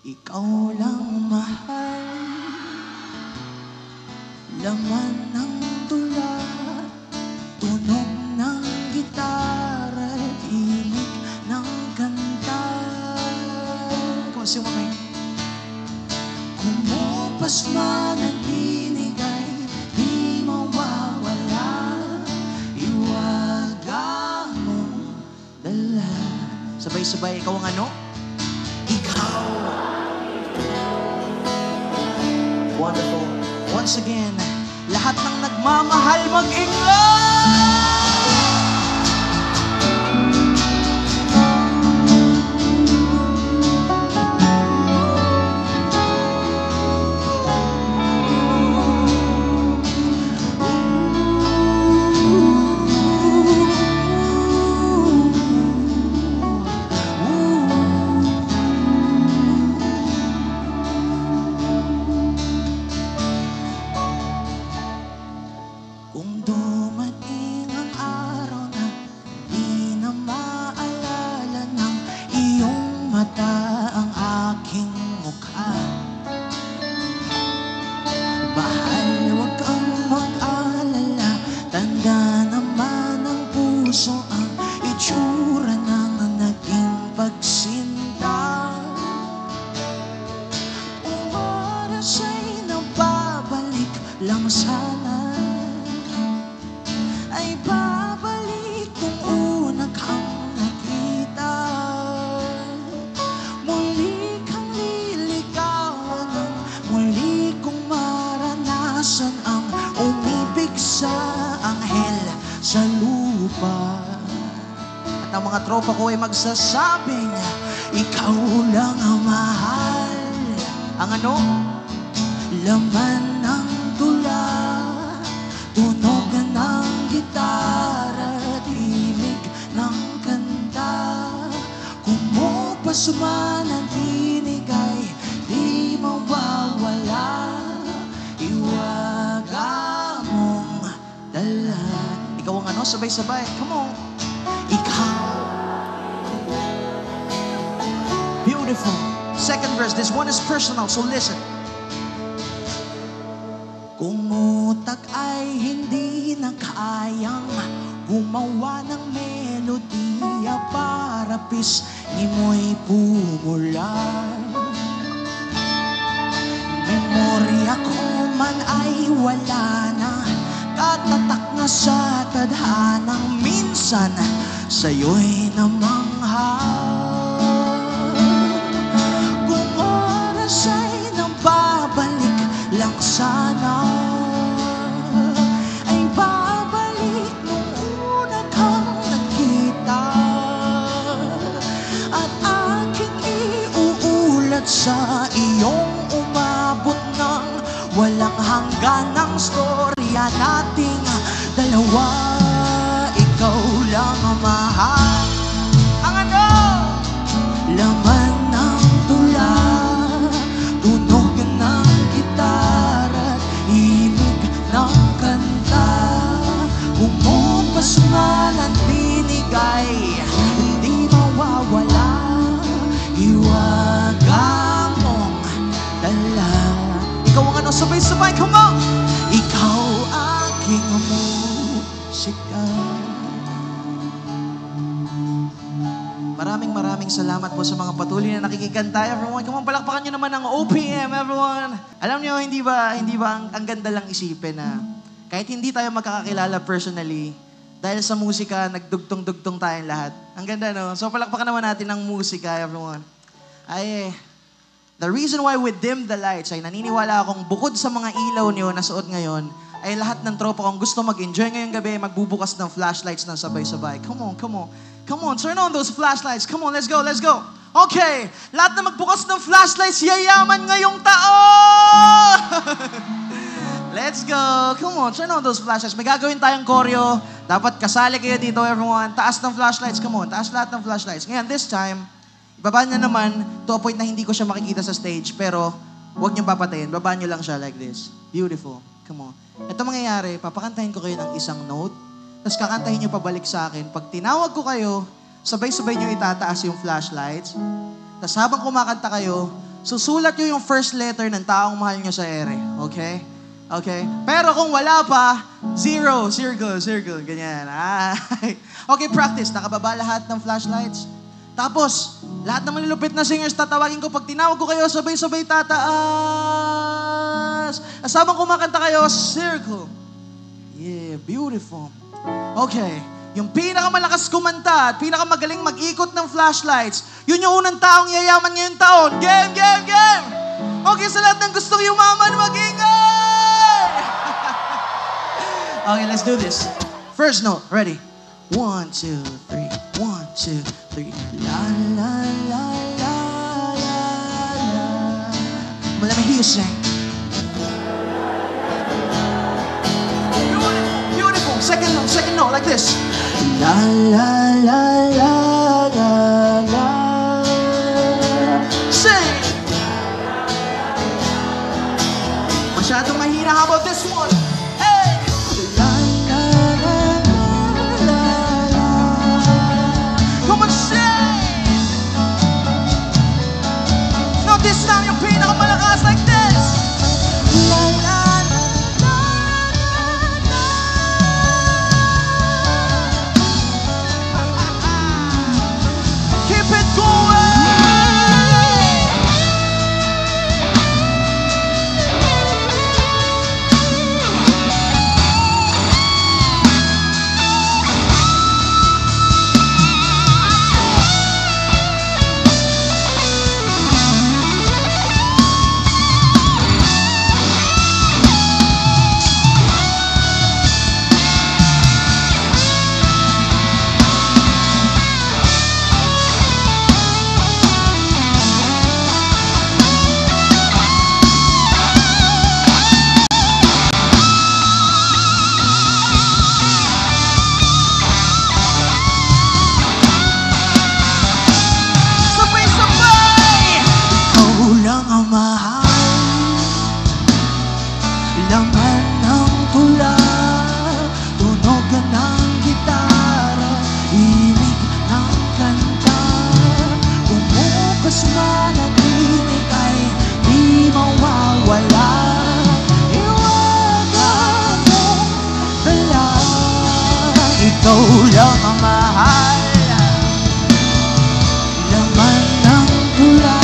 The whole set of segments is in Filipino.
Ikaw lang mahal, laman ng tula, tunog ng gitara, tinig ng kanta. Kung sino mo kumupas man ang tinig ay di mawawala, iwaga mong dala. Sabay-sabay, ikaw ang ano? Ikaw. Wonderful. Once again, lahat ng nagmamahal mag-inglan! Kung dumating ang araw na di na maalala ng iyong mata ang aking mukha, mahal, huwag kang mag-alala, tanda naman ng puso ang itsura ng naging pagsinta. Umaras ay nababalik lang sana, ay babalik kung una kang nakita. Muli kang liligawan, muli kong maranasan ang umibig sa anghel sa lupa. At ang mga tropa ko ay magsasabing, ikaw lang ang mahal. Ang ano? Laman ng tula, tunog ng gitara, tinig ng kanta. Kumupas man ang tinig ay di mawawala, iwaga mong dala. Ikaw ang ano? Sabay-sabay. Come on. Ikaw. Beautiful. Second verse. This one is personal, so listen. Kung utak ay hindi na kayang gumawa ng melodiya para pisngi mo'y pumula, memorya ko man ay wala na, katatak na sa tadhanang minsan sa'yo'y namangha. Kung oras ay nababalik lang sana, ay babalik nung una kang nakita, at aking iuulat sa iyong umabot ng walang hangganang storya nating dalawa. Ikaw lang ang mahal. Ang ano? Laman ng tula, tunog ng gitara, ibig ng kanta. Kumupas man ang tinig ay hindi mawawala, iwaga mong dala. Ikaw ang ano? Sabay-sabay, come on! Ikaw aking musika. Maraming salamat po sa mga patuloy na nakikikanta, everyone. Come on, palakpakan nyo naman ang OPM, everyone. Alam nyo, hindi ba ang ganda lang isipin na kahit hindi tayo magkakakilala personally, dahil sa musika, nagdugtong-dugtong tayong lahat. Ang ganda, no? So, palakpakan naman natin ang musika, everyone. The reason why we dim the lights ay naniniwala akong bukod sa mga ilaw niyo na suot ngayon, ay lahat ng tropa kong gusto mag-enjoy ngayong gabi, magbubukas ng flashlights ng sabay-sabay. Come on, come on. Come on, turn on those flashlights. Come on, let's go, let's go. Okay, lahat na magbukas ng flashlights, yayaman ngayong taon! Let's go. Come on, turn on those flashlights. May gagawin tayong choreo. Dapat kasali kayo dito, everyone. Taas ng flashlights. Come on, taas lahat ng flashlights. Ngayon, this time, ibaba niya naman to a point na hindi ko siya makikita sa stage, pero huwag niyong papatayin. Baba niyo lang siya like this. Beautiful. Come on. Ito mangyayari, papakantahin ko kayo ng isang note, tapos kakantahin niyo pabalik sa akin. Pag tinawag ko kayo, sabay-sabay niyo itataas yung flashlights. Tapos habang kumakanta kayo, susulat nyo yung first letter ng taong mahal nyo sa ere. Okay? Okay? Pero kung wala pa, 0, circle, ganyan. Okay, practice. Nakababa lahat ng flashlights. Tapos, lahat ng malulupit na singers, tatawagin ko. Pag tinawag ko kayo, sabay-sabay tataas. Asabang kumakanta kayo, circle. Yeah, beautiful. Okay. Yung pinakamalakas kumanta at pinakamagaling mag-ikot ng flashlights, yun yung unang taong yayaman ngayong taon. Game! Okay, sa lahat ng gustong yumaman, mag-ingay! Okay, let's do this. First note, ready? 1, 2, 3. 1, 2, 3. La, la, la, la, la, la. But let me hear you sing. Beautiful. Second note, like this. La la la la la la. Sing. Masyadong mahina. How about this one? Hey. La la la la la la. Come on, sing. No, this time yung pinakamalakas like this. La la. Laman ng tula, tunog ng gitara, ibig ng kanta, bumukas managinig ay di mawawala. Iwagan mong dala, ikaw lang ang mahal. Laman ng tula,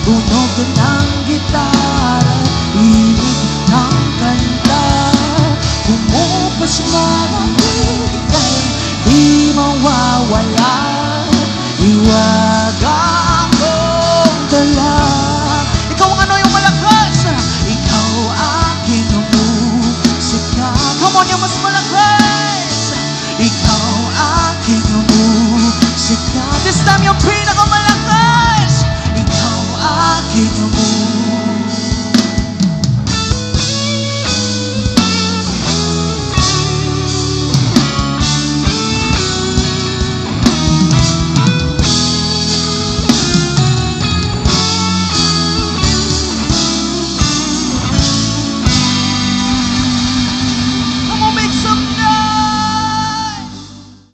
tunog ng gitara, ibig ng kanta, bumupas managinig ay di mawawala. Iwagan mong dala. Ikaw ang ano yung malakas, ikaw aking musika. Come on, yung mas malakas, ikaw aking musika. This time yung pinakamalakas, ikaw aking musika.